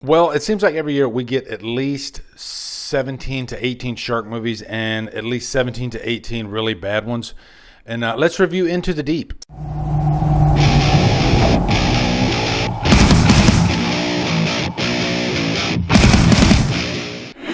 Well, it seems like every year we get at least 17 to 18 shark movies and at least 17 to 18 really bad ones. And let's review Into the Deep.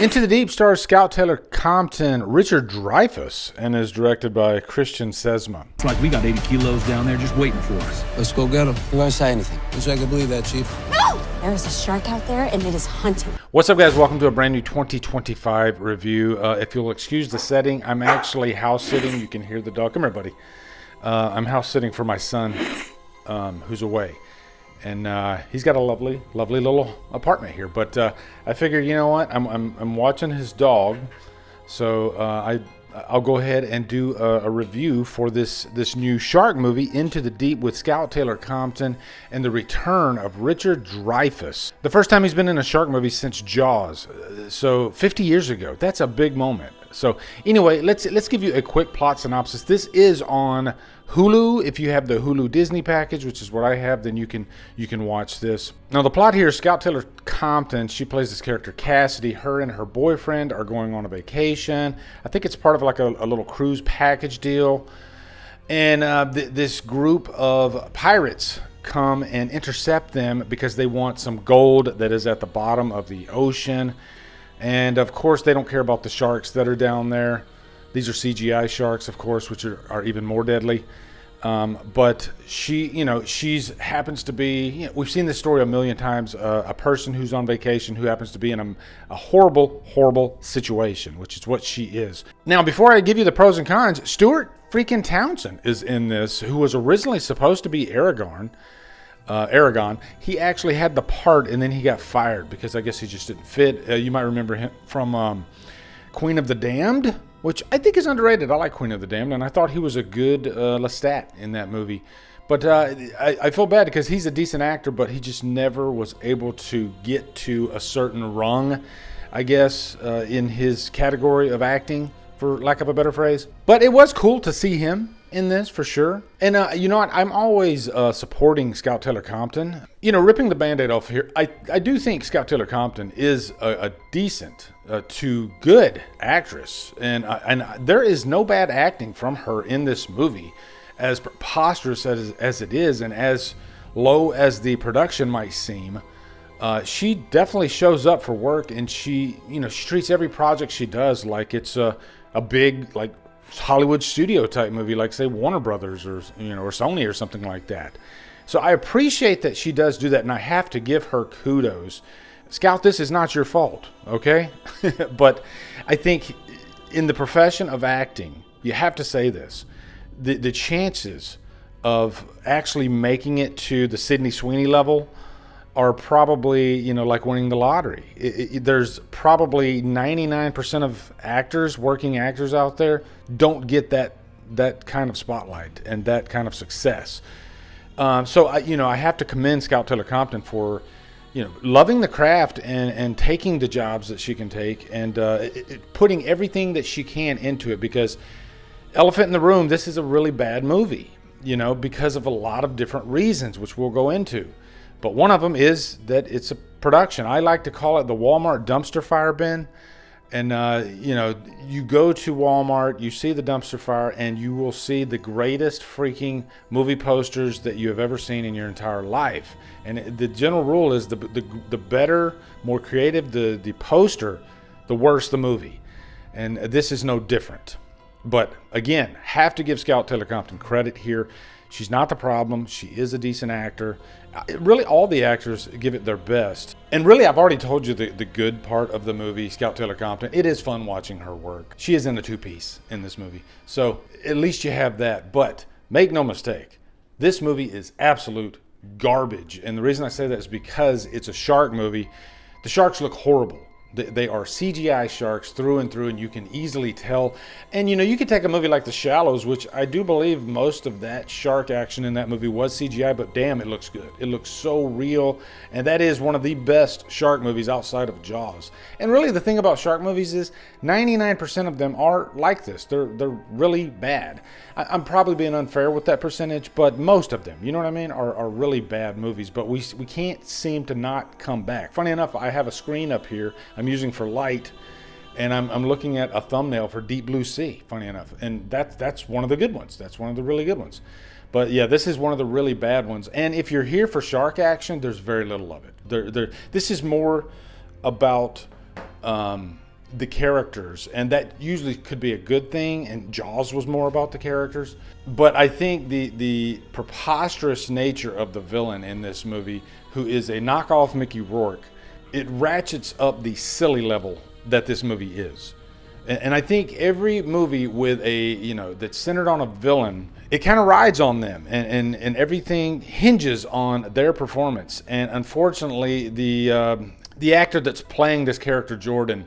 Into the Deep stars Scout Taylor Compton, Richard Dreyfus, and is directed by Christian Sesma. It's like we got 80 kilos down there just waiting for us. Let's go get him. You won't say anything. Wish I could believe that, Chief. No! There is a shark out there, and it is hunting. What's up, guys? Welcome to a brand new 2025 review. If you'll excuse the setting, I'm actually house sitting. You can hear the dog. Come here, buddy. I'm house sitting for my son, who's away. And he's got a lovely little apartment here. But I figured, you know what? I'm watching his dog, so I'll go ahead and do a review for this new shark movie, Into the Deep, with Scout Taylor Compton and the return of Richard Dreyfus. The first time he's been in a shark movie since Jaws, so 50 years ago. That's a big moment. So anyway, let's give you a quick plot synopsis. This is on HULU. If you have the HULU Disney package, which is what I have, then you can watch this. Now the plot here is Scout Taylor Compton. She plays this character Cassidy. Her and her boyfriend are going on a vacation. I think it's part of like a little cruise package deal. And this group of pirates come and intercept them because they want some gold that is at the bottom of the ocean. And of course, they don't care about the sharks that are down there. These are CGI sharks, of course, which are even more deadly. But she's happens to be, we've seen this story a million times, a person who's on vacation who happens to be in a horrible situation, which is what she is. Now, before I give you the pros and cons, Stuart freaking Townsend is in this, who was originally supposed to be Aragon. He actually had the part, and then he got fired because I guess he just didn't fit. You might remember him from Queen of the Damned, which I think is underrated. I like Queen of the Damned, and I thought he was a good Lestat in that movie. But I feel bad because he's a decent actor, but he just never was able to get to a certain rung, I guess, in his category of acting, for lack of a better phrase. But it was cool to see him in this, for sure. And you know what? I'm always supporting Scout Taylor Compton. You know, ripping the Band-Aid off here, I do think Scout Taylor Compton is a decent to good actress. And there is no bad acting from her in this movie, as preposterous as it is, and as low as the production might seem. She definitely shows up for work, and she treats every project she does like it's a big, like, Hollywood studio type movie, like say Warner Brothers or Sony or something like that. So I appreciate that she does do that, and I have to give her kudos. Scout, this is not your fault, okay? But I think in the profession of acting, you have to say this: the chances of actually making it to the Sydney Sweeney level are probably, like winning the lottery. There's probably 99% of working actors out there, don't get that kind of spotlight and that kind of success. So I have to commend Scout Taylor Compton for, loving the craft and taking the jobs that she can take, and putting everything that she can into it, because elephant in the room, this is a really bad movie, because of a lot of different reasons, which we'll go into. But one of them is that it's a production. I like to call it the Walmart dumpster fire bin. And, you go to Walmart, you see the dumpster fire, and you will see the greatest freaking movie posters that you have ever seen in your entire life. And the general rule is the better, more creative the poster, the worse the movie. And this is no different. But again, have to give Scout Taylor Compton credit here. She's not the problem. She is a decent actor. Really, all the actors give it their best. And really, I've already told you the good part of the movie, Scout Taylor Compton. It is fun watching her work. She is in a two-piece in this movie. So at least you have that. But make no mistake, this movie is absolute garbage. And the reason I say that is because it's a shark movie. The sharks look horrible. They are CGI sharks through and through, and you can easily tell. And you could take a movie like The Shallows, which I do believe most of that shark action in that movie was CGI, but damn, it looks good. It looks so real, and that is one of the best shark movies outside of Jaws. And really, the thing about shark movies is 99% of them are like this. They're really bad. I'm probably being unfair with that percentage, but most of them, you know what I mean, are really bad movies. But we can't seem to not come back. Funny enough, I have a screen up here I'm using for light, and I'm looking at a thumbnail for Deep Blue Sea, funny enough, and that's one of the good ones. That's one of the really good ones. But yeah, this is one of the really bad ones. And if you're here for shark action, there's very little of it. This is more about the characters, and that usually could be a good thing, and Jaws was more about the characters. But I think the preposterous nature of the villain in this movie, who is a knockoff Mickey Rourke, it ratchets up the silly level that this movie is. And I think every movie with that's centered on a villain, it kind of rides on them, and everything hinges on their performance. And unfortunately, the actor that's playing this character, Jordan,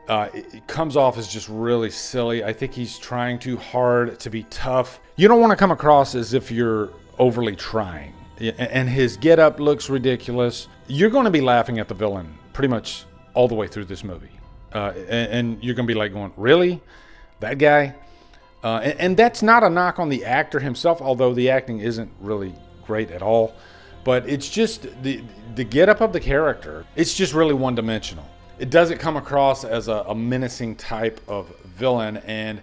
it comes off as just really silly. I think he's trying too hard to be tough. You don't want to come across as if you're overly trying. And his get-up looks ridiculous. You're going to be laughing at the villain pretty much all the way through this movie. And you're going to be like going, really? That guy? And that's not a knock on the actor himself, although the acting isn't really great at all. But it's just the get-up of the character. It's just really one-dimensional. It doesn't come across as a menacing type of villain, and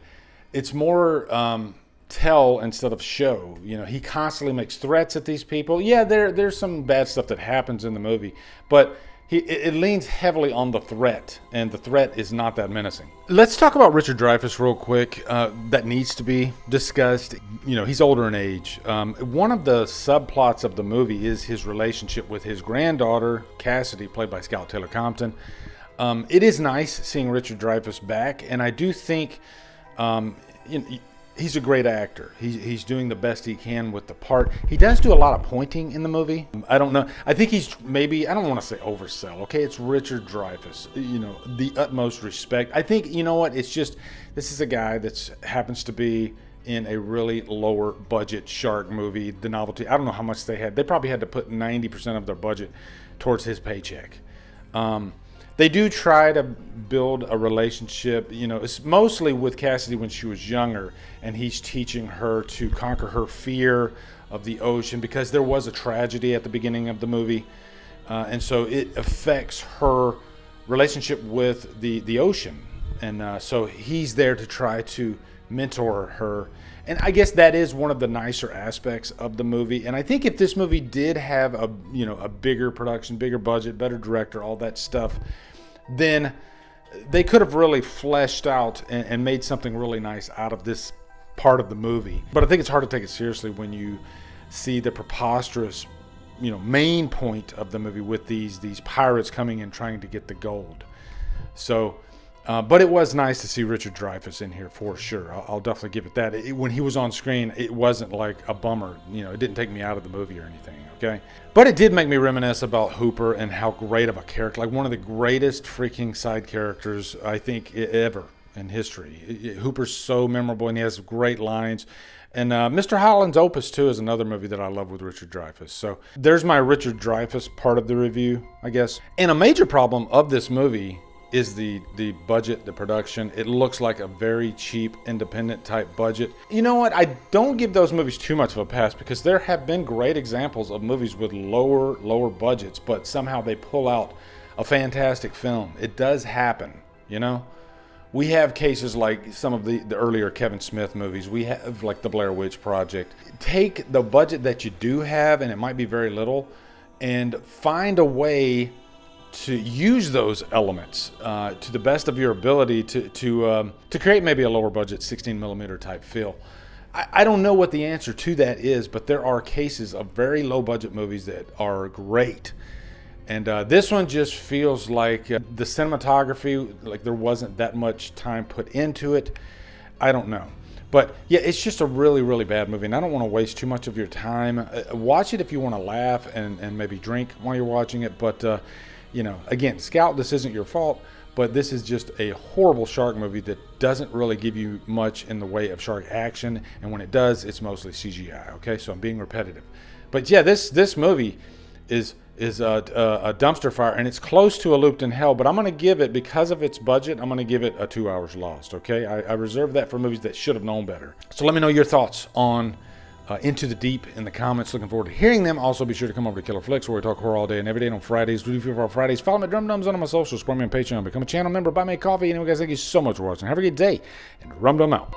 it's more tell instead of show. He constantly makes threats at these people. Yeah, there's some bad stuff that happens in the movie, but it leans heavily on the threat, and the threat is not that menacing. Let's talk about Richard Dreyfus real quick. That needs to be discussed. He's older in age. One of the subplots of the movie is his relationship with his granddaughter, Cassidy, played by Scout Taylor Compton. It is nice seeing Richard Dreyfus back, and I do think he's a great actor. He's doing the best he can with the part. He does do a lot of pointing in the movie. I don't know. I think he's maybe, I don't want to say oversell, okay? It's Richard Dreyfus. The utmost respect. I think, it's just, this is a guy that happens to be in a really lower budget shark movie, The Novelty. I don't know how much they had. They probably had to put 90% of their budget towards his paycheck. They do try to build a relationship, it's mostly with Cassidy when she was younger, and he's teaching her to conquer her fear of the ocean, because there was a tragedy at the beginning of the movie, and so it affects her relationship with the ocean, and so he's there to try to mentor her. And I guess that is one of the nicer aspects of the movie. And I think if this movie did have a bigger production, bigger budget, better director, all that stuff, then they could have really fleshed out and made something really nice out of this part of the movie. But I think it's hard to take it seriously when you see the preposterous, main point of the movie with these pirates coming and trying to get the gold. So, but it was nice to see Richard Dreyfus in here for sure. I'll definitely give it that. When he was on screen, it wasn't like a bummer. It didn't take me out of the movie or anything, okay? But it did make me reminisce about Hooper and how great of a character, like one of the greatest freaking side characters, I think, ever in history. Hooper's so memorable, and he has great lines. And Mr. Holland's Opus 2 is another movie that I love with Richard Dreyfuss. So there's my Richard Dreyfuss part of the review, I guess. And a major problem of this movie is the budget, the production. It looks like a very cheap, independent type budget. You know what? I don't give those movies too much of a pass, because there have been great examples of movies with lower budgets, but somehow they pull out a fantastic film. It does happen, We have cases like some of the earlier Kevin Smith movies. We have like the Blair Witch Project. Take the budget that you do have, and it might be very little, and find a way to use those elements to the best of your ability to create maybe a lower budget 16mm type feel. I don't know what the answer to that is, but there are cases of very low budget movies that are great. And this one just feels like the cinematography, like there wasn't that much time put into it. I don't know. But yeah, it's just a really, really bad movie, and I don't want to waste too much of your time. Watch it if you want to laugh and maybe drink while you're watching it, but you know, again, Scout, this isn't your fault, but this is just a horrible shark movie that doesn't really give you much in the way of shark action, and when it does, it's mostly CGI. Okay, so I'm being repetitive, but yeah, this movie is a dumpster fire, and it's close to a Looped in Hell, but I'm going to give it, because of its budget, I'm going to give it a 2 hours lost. Okay, I reserve that for movies that should have known better. So let me know your thoughts on Into the Deep in the comments. Looking forward to hearing them. Also, be sure to come over to Killer Flicks, where we talk horror all day and every day, and on Fridays, we do for our Fridays. Follow me at Drumdums on my socials, support me on Patreon, become a channel member, buy me a coffee. Anyway, guys, thank you so much for watching. Have a good day, and Drumdum out.